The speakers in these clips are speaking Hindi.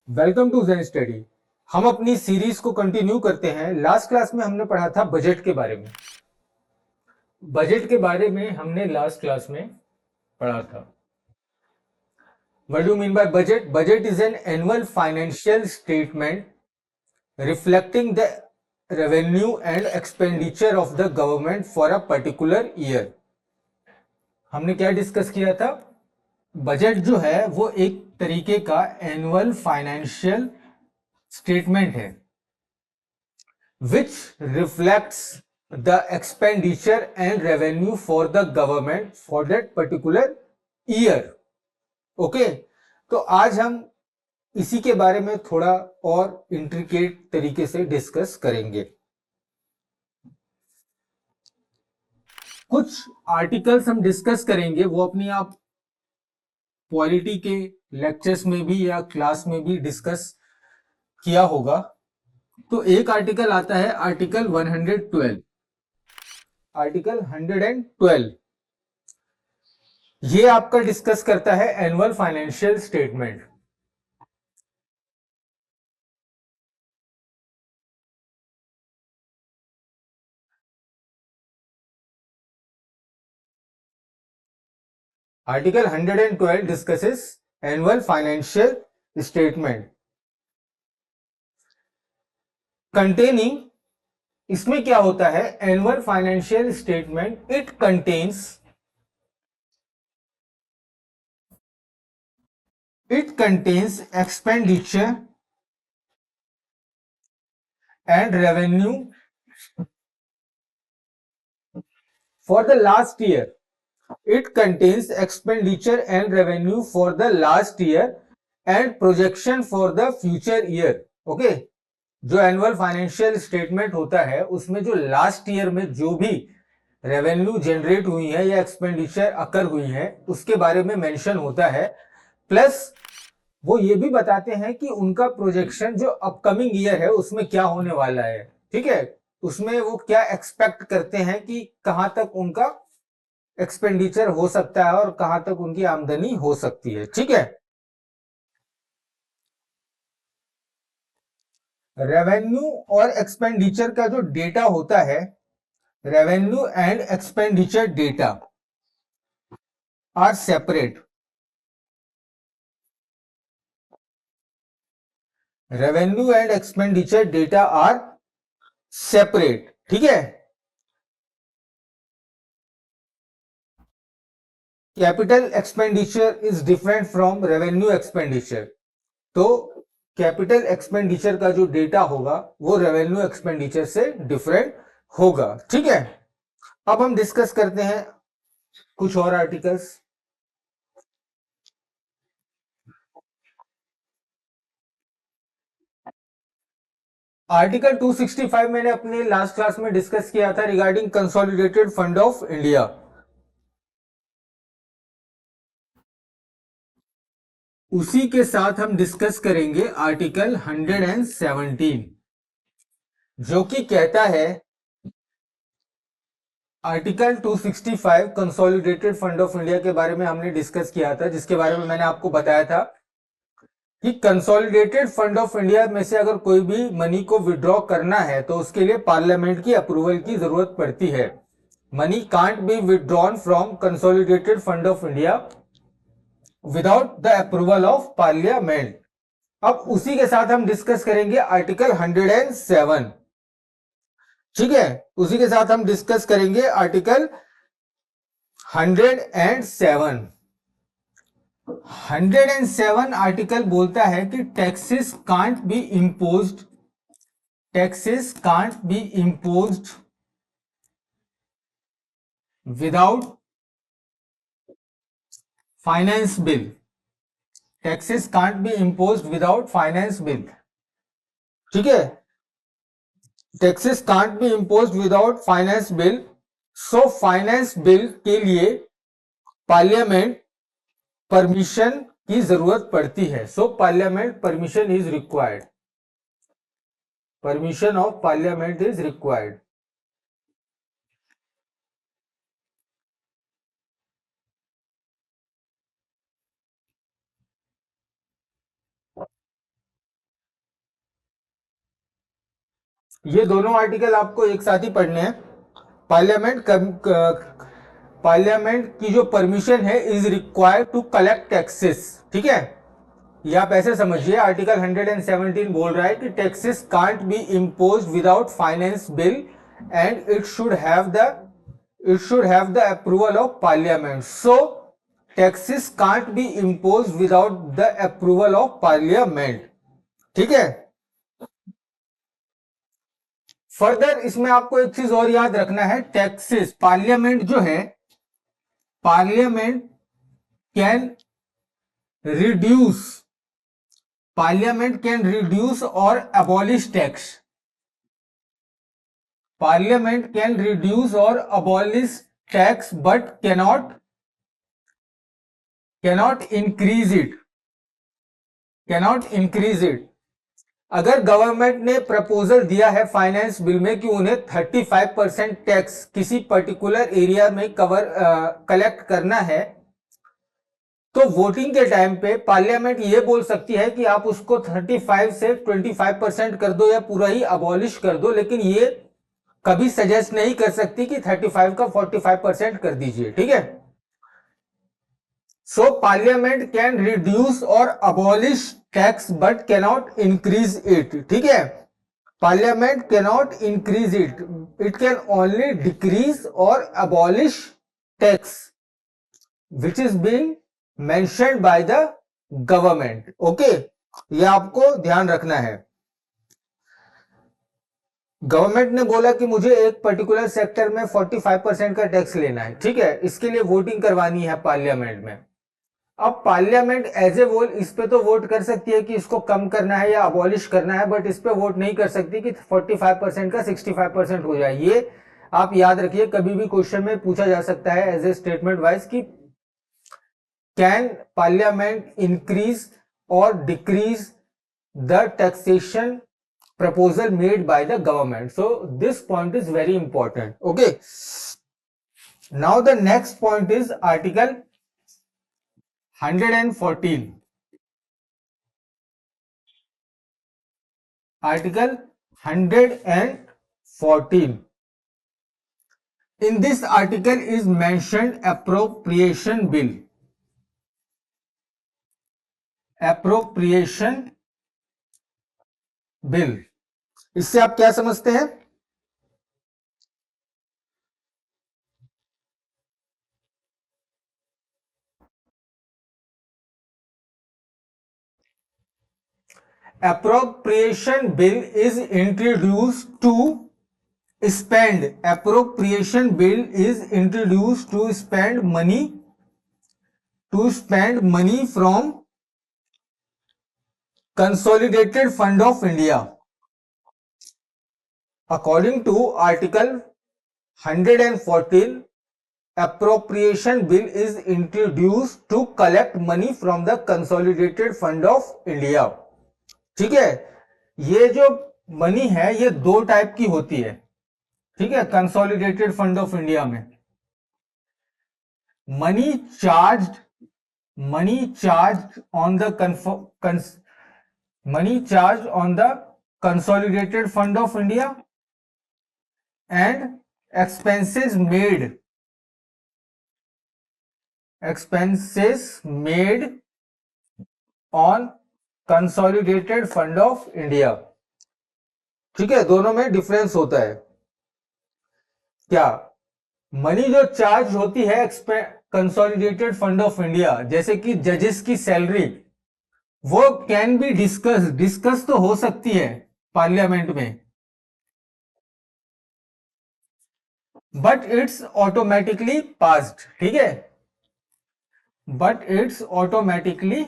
Welcome to Zen study. हम अपनी सीरीज को कंटिन्यू करते हैं। लास्ट क्लास में हमने पढ़ा था बजट के बारे में। बजट के बारे में हमने लास्ट क्लास में पढ़ा था। What do mean by budget? Budget is an annual financial statement reflecting the revenue and expenditure of the government for a particular year. हमने क्या डिस्कस किया था? बजट जो है वो एक तरीके का एनुअल फाइनेंशियल स्टेटमेंट है which reflects the expenditure and revenue for the government for that particular year. Okay, तो आज हम इसी के बारे में थोड़ा और इंट्रिकेट तरीके से डिस्कस करेंगे। कुछ आर्टिकल्स हम डिस्कस करेंगे, वो अपनी आप पॉलिटी के लेक्चर्स में भी या क्लास में भी डिस्कस किया होगा। तो एक आर्टिकल आता है आर्टिकल 112। आर्टिकल 112 ये आपका डिस्कस करता है annual financial statement. Article 112 discusses annual financial statement containing. इसमें क्या होता है? Annual financial statement it contains expenditure and revenue for the last year. It contains expenditure and revenue for the last year and projection for the future year. Okay? जो एनुअल फाइनेंशियल स्टेटमेंट होता है उसमें जो लास्ट ईयर में जो भी रेवेन्यू जनरेट हुई है या एक्सपेंडिचर अकर हुई है उसके बारे में मेंशन होता है। प्लस वो ये भी बताते हैं कि उनका प्रोजेक्शन जो अपकमिंग ईयर है उसमें क्या होने वाला है। ठीक है, उसमें वो क्या एक्सपेक्ट करते हैं कि कहां तक उनका एक्सपेंडिचर हो सकता है और कहां तक उनकी आमदनी हो सकती है। ठीक है, रेवेन्यू और एक्सपेंडिचर का जो डेटा होता है, revenue and expenditure data are separate. Revenue and expenditure data are separate. ठीक है, capital expenditure is different from revenue expenditure. तो कैपिटल एक्सपेंडिचर का जो डेटा होगा वो रेवेन्यू एक्सपेंडिचर से डिफरेंट होगा। ठीक है, अब हम डिस्कस करते हैं कुछ और आर्टिकल्स। आर्टिकल 265 मैंने अपने लास्ट क्लास में डिस्कस किया था regarding consolidated fund of India. उसी के साथ हम डिस्कस करेंगे आर्टिकल 117 जो कि कहता है, article 265 consolidated fund of India के बारे में हमने डिस्कस किया था, जिसके बारे में मैंने आपको बताया था कि कंसोलिडेटेड फंड ऑफ इंडिया में से अगर कोई भी मनी को विड्रॉ करना है तो उसके लिए पार्लियामेंट की अप्रूवल की जरूरत पड़ती है। Money can't be withdrawn from consolidated fund of India without the approval of parliament. अब उसी के साथ हम डिस्कस करेंगे आर्टिकल 107। ठीक है, उसी के साथ हम डिस्कस करेंगे आर्टिकल 107। 107 आर्टिकल बोलता है कि taxes can't be imposed without finance bill. Taxes can't be imposed without finance bill. ठीक है, taxes can't be imposed without finance bill. So finance bill के लिए पार्लियामेंट परमिशन की जरूरत पड़ती है। So parliament permission is required. Permission of parliament is required. ये दोनों आर्टिकल आपको एक साथ ही पढ़ने हैं। पार्लियामेंट की जो परमिशन है is required to collect taxes, ठीक है। ये आप ऐसे समझिए, आर्टिकल 117 बोल रहा है कि taxes can't be impose without finance bill and it should have the approval of parliament. So taxes can't be impose without the approval of parliament, ठीक है। फर्दर इसमें आपको एक चीज और याद रखना है, टैक्सेस पार्लियामेंट जो है, parliament can reduce or abolish tax. Parliament can reduce or abolish tax but cannot increase it. अगर गवर्नमेंट ने प्रपोजल दिया है फाइनेंस बिल में कि उन्हें 35% टैक्स किसी पर्टिकुलर एरिया में कलेक्ट करना है, तो वोटिंग के टाइम पे पार्लियामेंट ये बोल सकती है कि आप उसको 35 से 25% कर दो या पूरा ही अबॉलिश कर दो, लेकिन ये कभी सजेस्ट नहीं कर सकती कि 35 का 45% कर दीजिए, ठीक है। So parliament can reduce or abolish tax but cannot increase it, ठीक है। Parliament cannot increase it can only decrease or abolish tax which is being mentioned by the government, okay. ये आपको ध्यान रखना है। गवर्नमेंट ने बोला कि मुझे एक पर्टिकुलर सेक्टर में 45% का टैक्स लेना है, ठीक है, इसके लिए वोटिंग करवानी है पार्लियामेंट में। अब पार्लियामेंट एज ए होल इस पे तो वोट कर सकती है कि इसको कम करना है या अबॉलिश करना है, बट इस पे वोट नहीं कर सकती कि 45% का 65% हो जाए। ये आप याद रखिए, कभी भी क्वेश्चन में पूछा जा सकता है एज ए स्टेटमेंट वाइज कि कैन पार्लियामेंट इंक्रीज और decrease the taxation proposal made by the government. So this point is very important, okay. Now the next point is article 114. Article 114. In this article is mentioned appropriation bill. Appropriation bill. इससे आप क्या समझते हैं? Appropriation bill is introduced to spend. Appropriation bill is introduced to spend money from Consolidated Fund of India. According to Article 114, appropriation bill is introduced to collect money from the Consolidated Fund of India. ठीक है, ये जो मनी है ये दो टाइप की होती है, ठीक है। कंसोलिडेटेड फंड ऑफ इंडिया में money charge on the consolidated fund of India and expenses made on consolidated fund of India, ठीक है। दोनों में डिफरेंस होता है क्या? मनी जो चार्ज होती है कंसोलिडेटेड फंड ऑफ इंडिया, जैसे कि जजेस की सैलरी, वो कैन बी डिस्कस तो हो सकती है पार्लियामेंट में, बट इट्स ऑटोमेटिकली पास्ड, ठीक है। बट इट्स ऑटोमेटिकली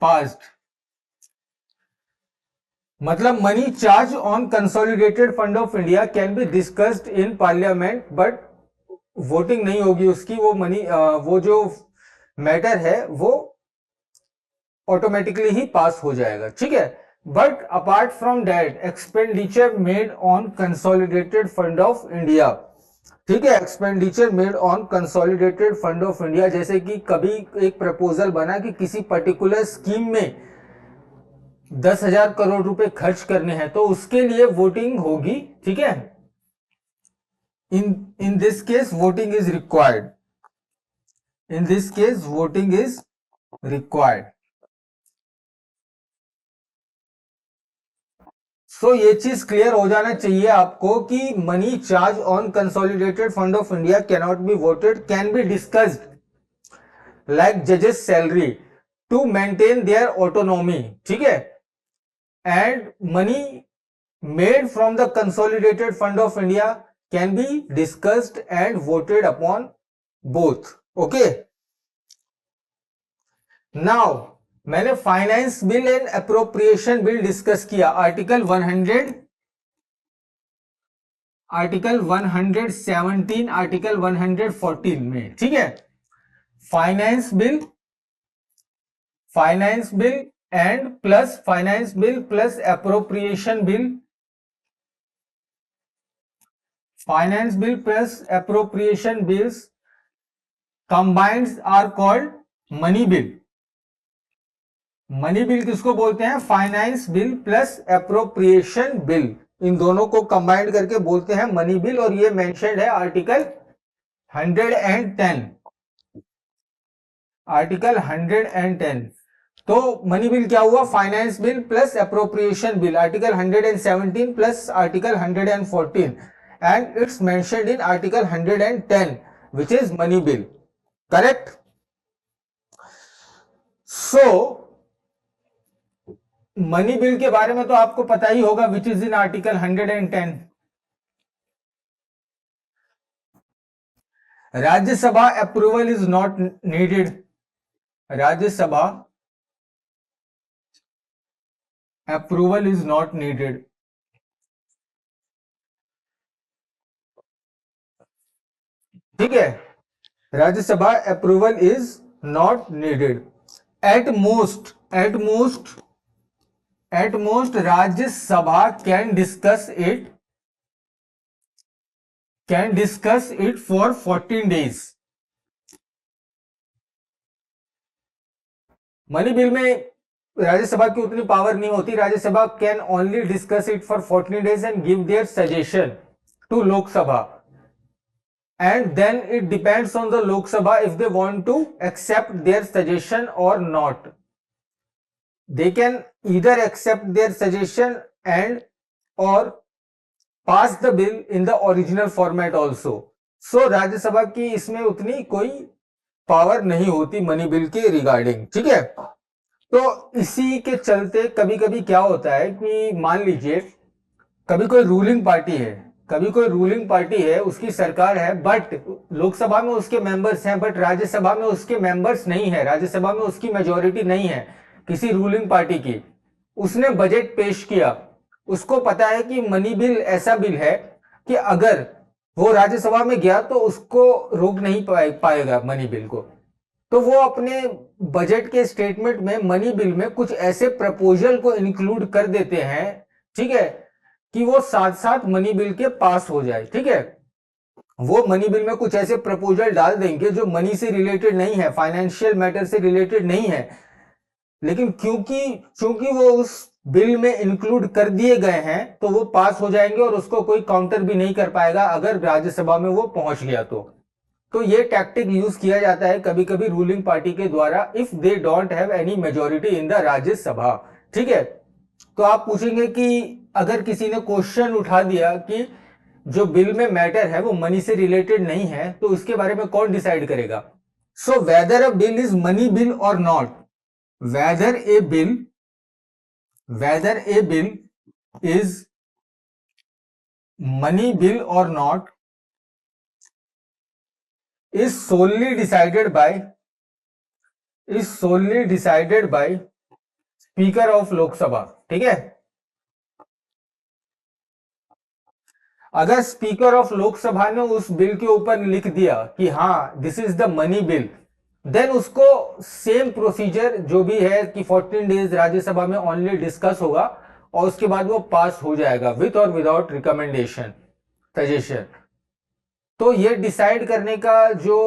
पास्ड मतलब money charge on consolidated fund of India can be discussed in parliament, but voting नहीं होगी उसकी। वो मनी वो जो मैटर है वो ऑटोमेटिकली ही पास हो जाएगा, ठीक है। But apart from that expenditure made on consolidated fund of India, ठीक है, expenditure made on consolidated fund of India, जैसे कि कभी एक प्रपोजल बना कि किसी पर्टिकुलर स्कीम में 10,000 करोड़ रुपए खर्च करने हैं तो उसके लिए वोटिंग होगी, ठीक है। In this case voting is required, in this case voting is required. So ये चीज क्लियर हो जाना चाहिए आपको कि money charge on consolidated fund of India can not be voted, can be discussed like जजेस salary to maintain their autonomy, ठीक है। And money made from the consolidated fund of India can be discussed and voted upon both, okay. Now मैंने finance bill and appropriation bill discuss किया आर्टिकल 117, आर्टिकल 114 में, ठीक है। Finance bill and plus finance bill plus appropriation bill, finance bill plus appropriation bills combined are called money bill. Money bill किसको बोलते हैं? Finance bill plus appropriation bill, इन दोनों को कंबाइंड करके बोलते हैं मनी बिल, और ये मेंशन्ड है आर्टिकल 110, आर्टिकल 110। तो मनी बिल क्या हुआ? Finance bill plus appropriation bill, article 117 plus article 114, and it's mentioned in article 110 which is money bill, correct. So money bill के बारे में तो आपको पता ही होगा, which is in article 110। Rajya Sabha approval is not needed, Rajya Sabha approval is not needed, ठीक है। Rajya Sabha approval is not needed. At most Rajya Sabha can discuss it for 14 days. Money bill में राज्यसभा की उतनी पावर नहीं होती, Rajya Sabha can only discuss it for 14 days and give their suggestion to Lok Sabha, and then it depends on the Lok Sabha if they want to accept their suggestion or not. They can either accept their suggestion and or pass the bill in the original format also. So Rajya Sabha की इसमें उतनी कोई पावर नहीं होती मनी बिल के रिगार्डिंग, ठीक है। तो इसी के चलते कभी कभी क्या होता है कि मान लीजिए कभी कोई रूलिंग पार्टी है, उसकी सरकार है, बट लोकसभा में उसके मेंबर्स हैं, बट राज्यसभा में उसके मेंबर्स नहीं है, राज्यसभा में उसकी मेजॉरिटी नहीं है किसी रूलिंग पार्टी की। उसने बजट पेश किया, उसको पता है कि मनी बिल ऐसा बिल है कि अगर वो राज्यसभा में गया तो उसको रोक नहीं पाएगा मनी बिल को। तो वो अपने बजट के स्टेटमेंट में मनी बिल में कुछ ऐसे प्रपोजल को इंक्लूड कर देते हैं, ठीक है, कि वो साथ साथ मनी बिल के पास हो जाए, ठीक है। वो मनी बिल में कुछ ऐसे प्रपोजल डाल देंगे जो मनी से रिलेटेड नहीं है, फाइनेंशियल मैटर से रिलेटेड नहीं है, लेकिन क्योंकि वो उस बिल में इंक्लूड कर दिए गए हैं तो वो पास हो जाएंगे और उसको कोई काउंटर भी नहीं कर पाएगा अगर राज्यसभा में वो पहुंच गया तो ये टैक्टिक यूज किया जाता है कभी कभी रूलिंग पार्टी के द्वारा, if they don't have any majority in the Rajya Sabha, ठीक है। तो आप पूछेंगे कि अगर किसी ने क्वेश्चन उठा दिया कि जो बिल में मैटर है वो मनी से रिलेटेड नहीं है तो उसके बारे में कौन डिसाइड करेगा? So whether a bill is money bill or not, whether a bill is money bill or not is solely decided by speaker of Lok Sabha, ठीक है। अगर स्पीकर ऑफ लोकसभा ने उस बिल के ऊपर लिख दिया कि हाँ this is the money bill, then उसको सेम प्रोसीजर जो भी है कि 14 डेज राज्यसभा में ओनली डिस्कस होगा और उसके बाद वो पास हो जाएगा विथ और विदाउट रिकमेंडेशन, सजेशन। तो ये डिसाइड करने का जो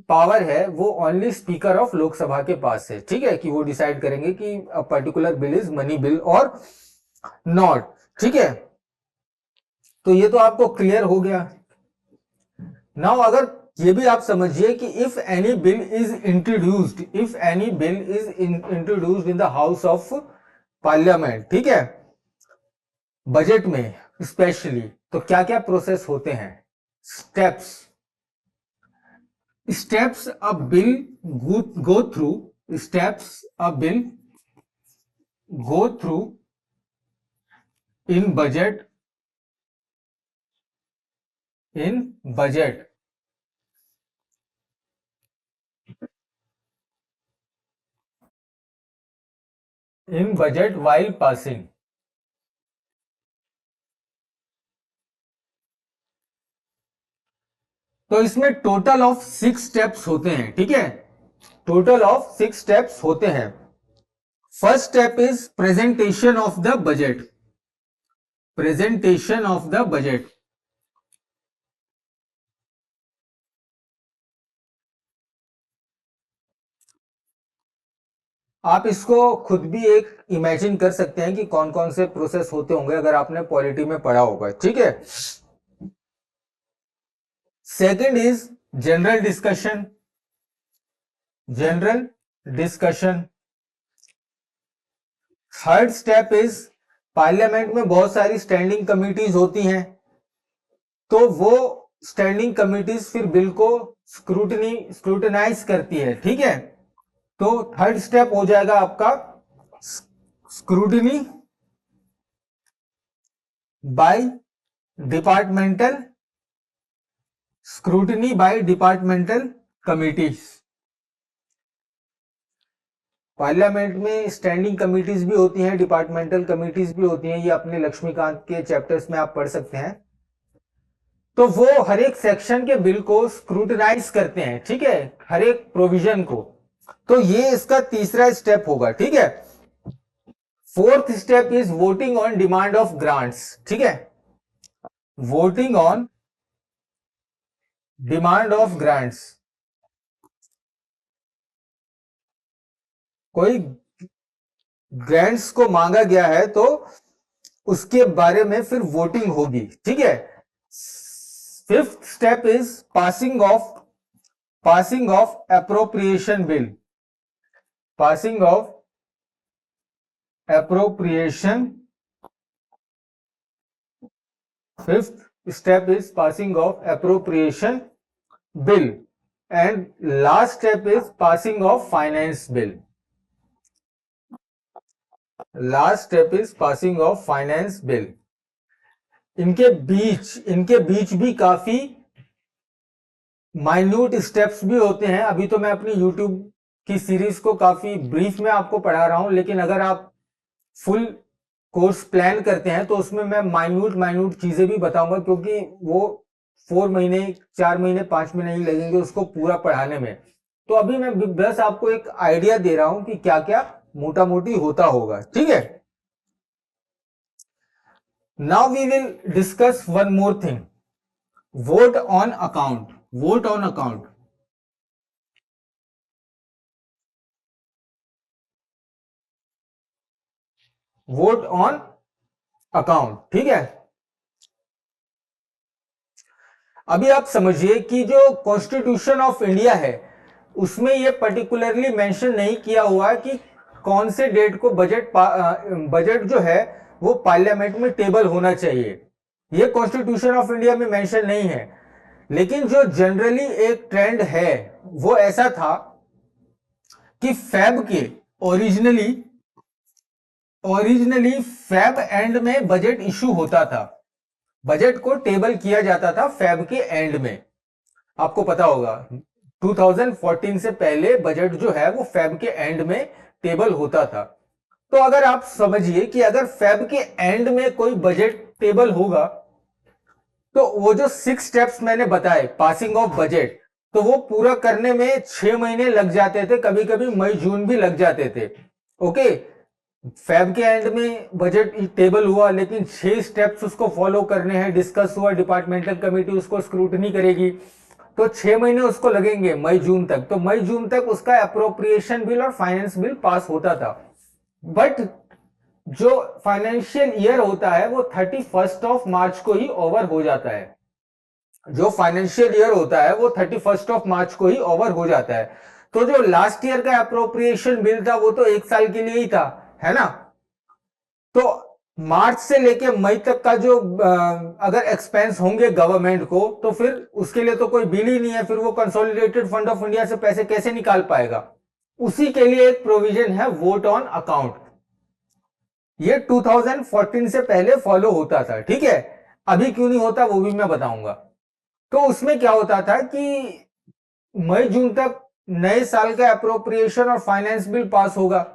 पावर है वो ओनली स्पीकर ऑफ लोकसभा के पास है, ठीक है, कि वो डिसाइड करेंगे कि a particular bill is money bill or not, ठीक है। तो ये तो आपको क्लियर हो गया। नाउ अगर ये भी आप समझिए कि if any bill is introduced, if any bill is introduced in the house of parliament, ठीक है, बजट में स्पेशली, तो क्या क्या प्रोसेस होते हैं, steps, steps a bill go through, steps a bill go through in budget, in budget, in budget while passing। तो इसमें टोटल ऑफ 6 स्टेप्स होते हैं, ठीक है, टोटल ऑफ 6 स्टेप्स होते हैं। First step is presentation of the budget, presentation of the budget. आप इसको खुद भी एक इमेजिन कर सकते हैं कि कौन कौन से प्रोसेस होते होंगे अगर आपने पॉलिटी में पढ़ा होगा, ठीक है। Second is general discussion, general discussion. Third step is parliament में बहुत सारी स्टैंडिंग कमिटीज होती हैं, तो वो स्टैंडिंग कमिटीज फिर बिल को स्क्रूटनाइज करती है, ठीक है। तो थर्ड स्टेप हो जाएगा आपका scrutiny by departmental, scrutiny by departmental committees. Parliament में स्टैंडिंग कमिटीज भी होती हैं, डिपार्टमेंटल कमिटीज भी होती हैं, ये अपने लक्ष्मीकांत के चैप्टर्स में आप पढ़ सकते हैं। तो वो हर एक सेक्शन के बिल को स्क्रूटनाइज करते हैं, ठीक है, हर एक प्रोविजन को। तो ये इसका तीसरा स्टेप होगा, ठीक है। Fourth step is voting on demand of grants, ठीक है, voting on demand of grants. कोई ग्रांट्स को मांगा गया है तो उसके बारे में फिर वोटिंग होगी, ठीक है। Fifth step is passing of appropriation bill, passing of appropriation. Fifth step is passing of appropriation bill and last step is passing of finance bill, last step is passing of finance bill. इनके बीच भी काफी माइन्यूट स्टेप्स भी होते हैं। अभी तो मैं अपनी YouTube की सीरीज को काफी ब्रीफ में आपको पढ़ा रहा हूं, लेकिन अगर आप फुल कोर्स प्लान करते हैं तो उसमें मैं माइन्यूट चीजें भी बताऊंगा, क्योंकि वो 4 महीने 4 महीने 5 महीने ही लगेंगे उसको पूरा पढ़ाने में। तो अभी मैं बस आपको एक आइडिया दे रहा हूं कि क्या क्या मोटा मोटी होता होगा, ठीक है। Now we will discuss one more thing, vote on account, vote on account. Vote on account, ठीक है। अभी आप समझिए कि जो कॉन्स्टिट्यूशन ऑफ इंडिया है उसमें यह पर्टिकुलरली मेंशन नहीं किया हुआ कि कौन से डेट को बजट जो है वो पार्लियामेंट में टेबल होना चाहिए, ये कॉन्स्टिट्यूशन ऑफ इंडिया में मेंशन नहीं है। लेकिन जो जनरली एक ट्रेंड है वो ऐसा था कि फेब के ओरिजिनली फेब एंड में बजट इशू होता था, बजट को टेबल किया जाता था फेब के एंड में। आपको पता होगा 2014 से पहले बजट जो है वो फेब के एंड में टेबल होता था। तो अगर आप समझिए कि अगर फेब के एंड में कोई बजट टेबल होगा तो वो जो 6 स्टेप्स मैंने बताए पासिंग ऑफ बजट, तो वो पूरा करने में 6 महीने लग जाते थे, कभी कभी मई जून भी लग जाते थे। ओके, फेब के एंड में बजट टेबल हुआ, लेकिन 6 स्टेप्स उसको फॉलो करने हैं, डिस्कस हुआ, डिपार्टमेंटल कमेटी उसको स्क्रूटनी करेगी, तो 6 महीने उसको लगेंगे मई जून तक, तो मई जून तक उसका अप्रोप्रिएशन बिल और फाइनेंस बिल पास होता था। बट जो फाइनेंशियल ईयर होता है वो 31 ऑफ मार्च को ही ओवर हो जाता है। जो फाइनेंशियल ईयर होता है वो 31 ऑफ मार्च को ही ओवर हो जाता है। तो जो लास्ट ईयर का अप्रोप्रिएशन बिल था वो तो 1 साल के लिए ही था, है ना। तो मार्च से लेके मई तक का जो अगर एक्सपेंस होंगे गवर्नमेंट को, तो फिर उसके लिए तो कोई बिल ही नहीं है, फिर वो कंसोलिडेटेड फंड ऑफ इंडिया से पैसे कैसे निकाल पाएगा। उसी के लिए एक प्रोविजन है वोट ऑन अकाउंट। ये 2014 से पहले फॉलो होता था, ठीक है। अभी क्यों नहीं होता वो भी मैं बताऊंगा। तो उसमें क्या होता था कि मई जून तक नए साल का अप्रोप्रिएशन और फाइनेंस बिल पास होगा,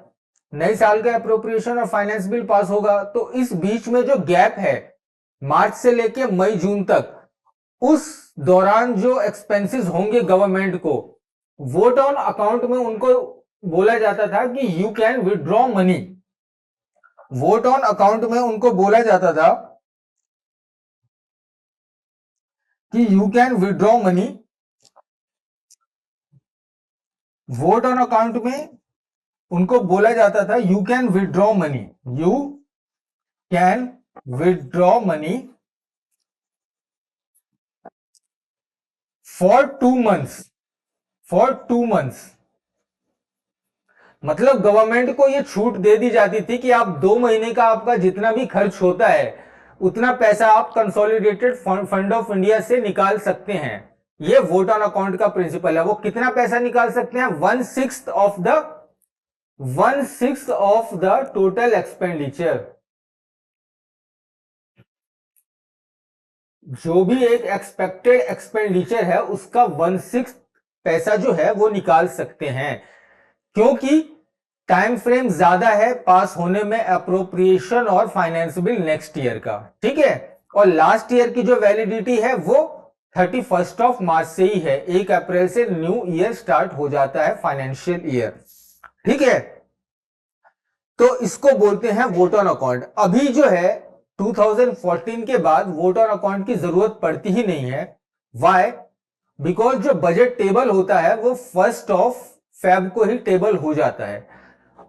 नए साल का अप्रोप्रिएशन और फाइनेंस बिल पास होगा। तो इस बीच में जो गैप है मार्च से लेके मई जून तक, उस दौरान जो एक्सपेंसेस होंगे गवर्नमेंट को, वोट ऑन अकाउंट में उनको बोला जाता था कि you can withdraw money. Vote on account में उनको बोला जाता था कि you can withdraw money. Vote on account में उनको बोला जाता था you can withdraw money, you can withdraw money for 2 months, for 2 months. मतलब गवर्नमेंट को यह छूट दे दी जाती थी कि आप 2 महीने का आपका जितना भी खर्च होता है उतना पैसा आप कंसोलिडेटेड फंड ऑफ इंडिया से निकाल सकते हैं। ये वोट ऑन अकाउंट का प्रिंसिपल है। वो कितना पैसा निकाल सकते हैं? 1/6 ऑफ द टोटल एक्सपेंडिचर। जो भी एक एक्सपेक्टेड एक्सपेंडिचर है उसका 1/6 पैसा जो है वो निकाल सकते हैं, क्योंकि टाइम फ्रेम ज्यादा है पास होने में अप्रोप्रिएशन और फाइनेंस बिल नेक्स्ट ईयर का, ठीक है। और लास्ट ईयर की जो वैलिडिटी है वो 31 ऑफ मार्च से ही है। 1 अप्रैल से न्यू ईयर स्टार्ट हो जाता है, फाइनेंशियल ईयर, ठीक है। तो इसको बोलते हैं वोट ऑन अकाउंट। अभी जो है 2014 के बाद वोट ऑन अकाउंट की जरूरत पड़ती ही नहीं है। वाई? बिकॉज जो बजट टेबल होता है वो 1 ऑफ फेब को ही टेबल हो जाता है,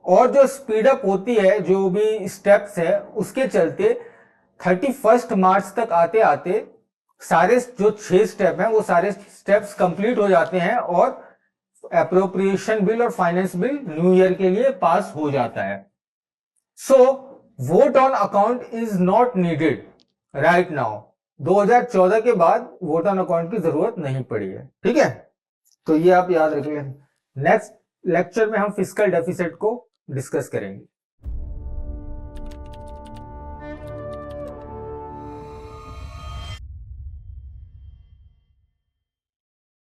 और जो स्पीड अप होती है, जो भी स्टेप्स है, उसके चलते 31 मार्च तक आते आते सारे जो 6 स्टेप हैं वो सारे स्टेप्स कंप्लीट हो जाते हैं और एप्रोप्रिएशन बिल और फाइनेंस बिल न्यू ईयर के लिए पास हो जाता है। So vote on account is not needed right now. 2014 के बाद वोट ऑन अकाउंट की जरूरत नहीं पड़ी है, ठीक है। तो ये आप याद रखिए। नेक्स्ट लेक्चर में हम फिस्कल डेफिसिट को डिस्कस करेंगे।